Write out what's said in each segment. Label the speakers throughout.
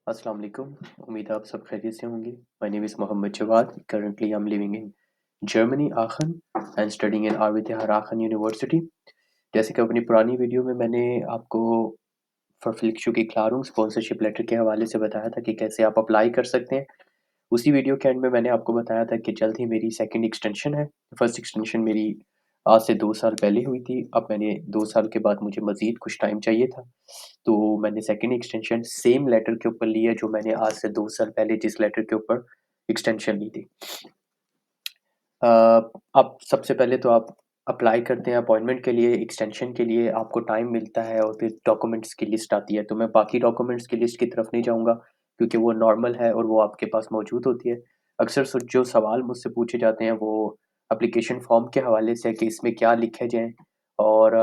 Speaker 1: अस्सलाम वालेकुम। उम्मीद है आप सब खैरियत से होंगे। My name is Mohammad Jawad. Currently I am living in Germany, Aachen and studying in RWTH Aachen university. जैसे कि अपनी पुरानी वीडियो में मैंने आपको verpflichtung की क्लारुंग स्पॉन्सरशिप लेटर के हवाले से बताया था कि कैसे आप अप्लाई कर सकते हैं। उसी वीडियो के एंड में मैंने आपको बताया था कि जल्द ही मेरी सेकंड एक्सटेंशन है। फर्स्ट एक्सटेंशन मेरी आज से 2 साल पहले हुई थी। अब मैंने 2 साल के बाद मुझे मज़ीद कुछ टाइम चाहिए था। तो मैंने सेकंड एक्सटेंशन सेम लेटर के ऊपर ली है जो मैंने आज से 2 साल पहले जिस लेटर के ऊपर एक्सटेंशन ली थी। अ, अब सबसे पहले तो आप अप्लाई करते हैं अपॉइंटमेंट के लिए, एक्सटेंशन के लिए आपको टाइम मिलता है और फिर डॉक्यूमेंट्स की लिस्ट आती है। तो मैं बाकी डॉक्यूमेंट्स की लिस्ट की तरफ नहीं जाऊँगा क्योंकि वो नॉर्मल है और वो आपके पास मौजूद होती है। अक्सर जो सवाल मुझसे पूछे जाते हैं वो एप्लीकेशन फॉर्म के हवाले से है कि इसमें क्या लिखे जाएँ और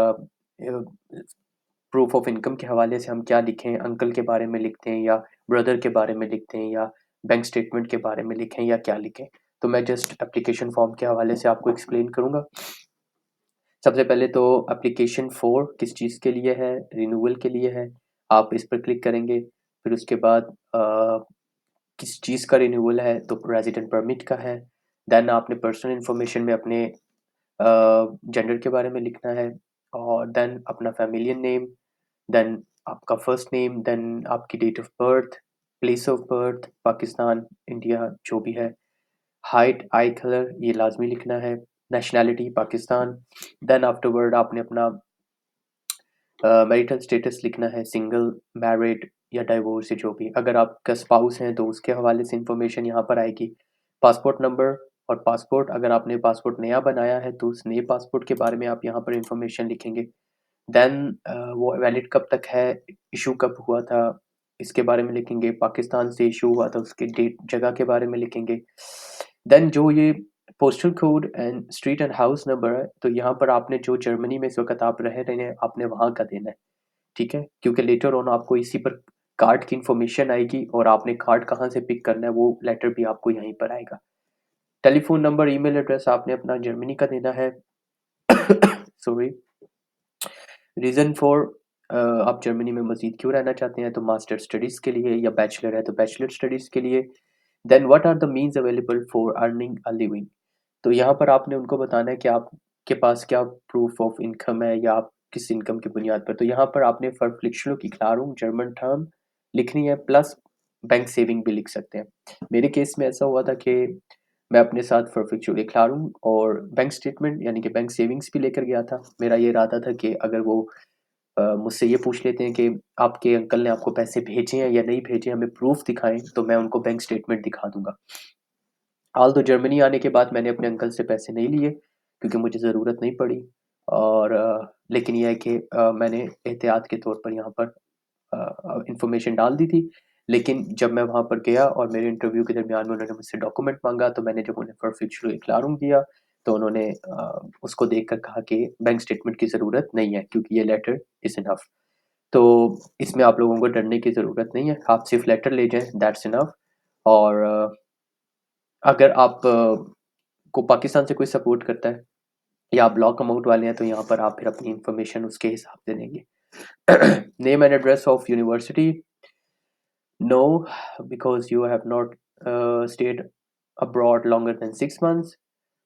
Speaker 1: प्रूफ ऑफ इनकम के हवाले से हम क्या लिखें, अंकल के बारे में लिखते हैं या ब्रदर के बारे में लिखते हैं या बैंक स्टेटमेंट के बारे में लिखें या क्या लिखें? तो मैं जस्ट एप्लीकेशन फॉर्म के हवाले से आपको एक्सप्लेन करूँगा। सबसे पहले तो एप्लीकेशन फ़ॉर किस चीज़ के लिए है? रिन्यूअल के लिए है। आप इस पर क्लिक करेंगे, फिर उसके बाद किस चीज़ का रिन्यूअल है? तो रेज़िडेंट परमिट का है। देन आपने पर्सनल इन्फॉर्मेशन में अपने जेंडर के बारे में लिखना है और देन अपना फ़ैमिलियन नेम, देन आपका फर्स्ट नेम, देन आपकी date of birth, place of birth, Pakistan, India जो भी है, हाइट, आई कलर ये लाज़मी लिखना है, नेशनैलिटी पाकिस्तान, देन आफ्टरवर्ड आपने अपना मैरिटल स्टेटस लिखना है, सिंगल, मैरिड या डाइवोर्स या जो भी। अगर आपका स्पाउस है तो उसके हवाले से इन्फॉर्मेशन यहाँ पर आएगी। पासपोर्ट नंबर और पासपोर्ट अगर आपने पासपोर्ट नया बनाया है तो उस नए पासपोर्ट के बारे में आप यहाँ पर इन्फॉर्मेशन लिखेंगे। देन वो वैलिड कब तक है, इश्यू कब हुआ था, इसके बारे में लिखेंगे। पाकिस्तान से इश्यू हुआ था उसकी डेट, जगह के बारे में लिखेंगे। देन जो ये postal code and street and house number है, तो यहाँ पर आपने जो जर्मनी में इस वक़्त आप रह रहे हैं, आपने वहाँ का देना है, ठीक है? क्योंकि लेटर ऑन आपको इसी पर कार्ड की इन्फॉर्मेशन आएगी और आपने कार्ड कहाँ से पिक करना है, वो लेटर भी आपको यहीं पर आएगा। टेलीफ़ोन नंबर, ईमेल एड्रेस आपने अपना जर्मनी का देना है। सॉरी। रीज़न फॉर आप जर्मनी में मज़ीद क्यों रहना चाहते हैं, तो मास्टर स्टडीज़ के लिए या बैचलर है तो बैचलर स्टडीज़ के लिए। Then what are the means available for earning a living, तो यहाँ पर आपने उनको बताना है कि आपके पास क्या प्रूफ ऑफ इनकम है या आप किस इनकम की बुनियाद पर। तो यहाँ पर आपने verpflichtung की क्लारुंग जर्मन टर्म लिखनी है प्लस बैंक सेविंग भी लिख सकते हैं। मेरे केस में ऐसा हुआ था कि मैं अपने साथ verpflichtung की क्लारुंग और बैंक स्टेटमेंट यानी कि बैंक सेविंग्स भी लेकर गया था। मेरा ये इरादा था कि अगर वो मुझसे ये पूछ लेते हैं कि आपके अंकल ने आपको पैसे भेजे हैं या नहीं भेजे, हमें प्रूफ दिखाएँ, तो मैं उनको बैंक स्टेटमेंट दिखा दूँगा। ऑल्दो जर्मनी आने के बाद मैंने अपने अंकल से पैसे नहीं लिए क्योंकि मुझे ज़रूरत नहीं पड़ी और लेकिन ये है कि मैंने एहतियात के तौर पर यहाँ पर इन्फॉर्मेशन डाल दी थी। लेकिन जब मैं वहाँ पर गया और मेरे इंटरव्यू के दरमियान में उन्होंने मुझसे डॉक्यूमेंट माँगा, तो मैंने जब उन्हें verpflichtung Erklärung दिया, तो उन्होंने उसको देखकर कहा कि बैंक स्टेटमेंट की ज़रूरत नहीं है क्योंकि ये लेटर इज़ इनफ। तो इसमें आप लोगों को डरने की ज़रूरत नहीं है, आप सिर्फ़ लेटर ले जाएँ, दैट्स इनफ। और अगर आप को पाकिस्तान से कोई सपोर्ट करता है या आप ब्लॉक अमाउंट वाले हैं, तो यहाँ पर आप फिर अपनी इन्फॉर्मेशन उसके हिसाब से देंगे। Name and address of university, no, because you have not stayed abroad longer than 6 months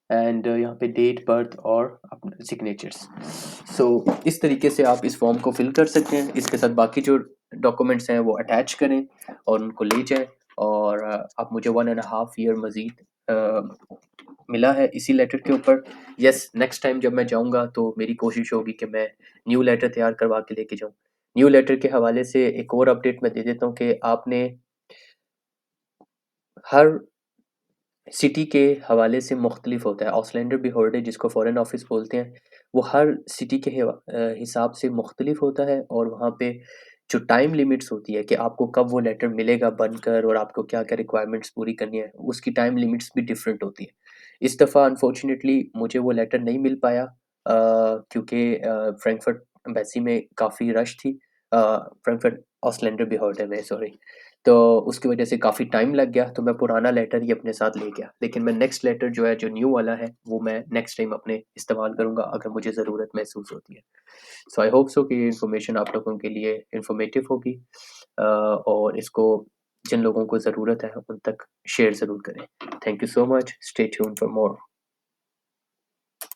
Speaker 1: and यहाँ पे डेट, बर्थ और अपना सिग्नेचर्स। सो इस तरीके से आप इस फॉर्म को फिल कर सकते हैं। इसके साथ बाकी जो डॉक्यूमेंट्स हैं वो अटैच करें और उनको ले जाएँ और आप मुझे 1 एंड अ हाफ ईयर मज़ीद मिला है इसी लेटर के ऊपर। यस, नेक्स्ट टाइम जब मैं जाऊँगा तो मेरी कोशिश होगी कि मैं न्यू लेटर तैयार करवा के लेके जाऊँ। न्यू लेटर के हवाले से एक और अपडेट मैं दे देता हूँ कि आपने हर सिटी के हवाले से मुख्तलिफ होता है। ऑसलैंडर बिहोल्डर जिसको फॉरेन ऑफिस बोलते हैं, वो हर सिटी के हिसाब से मुख्तलिफ होता है और वहाँ पे जो टाइम लिमिट्स होती है कि आपको कब वो लेटर मिलेगा बनकर और आपको क्या-क्या रिक्वायरमेंट्स पूरी करनी है, उसकी टाइम लिमिट्स भी डिफरेंट होती है। इस दफ़ा अनफॉर्चुनेटली मुझे वो लेटर नहीं मिल पाया क्योंकि फ्रैंकफर्ट एम्बेसी में काफ़ी रश थी। फ्रैंकफर्ट ऑसलैंडर बिहोल्डर में सॉरी। तो उसकी वजह से काफ़ी टाइम लग गया, तो मैं पुराना लेटर ही अपने साथ ले गया। लेकिन मैं नेक्स्ट लेटर जो है, जो न्यू वाला है, वो मैं नेक्स्ट टाइम अपने इस्तेमाल करूँगा अगर मुझे ज़रूरत महसूस होती है। सो आई होप सो कि ये इन्फॉर्मेशन आप लोगों के लिए इन्फॉर्मेटिव होगी और इसको जिन लोगों को ज़रूरत है उन तक शेयर ज़रूर करें। Thank you so much, stay tuned for more.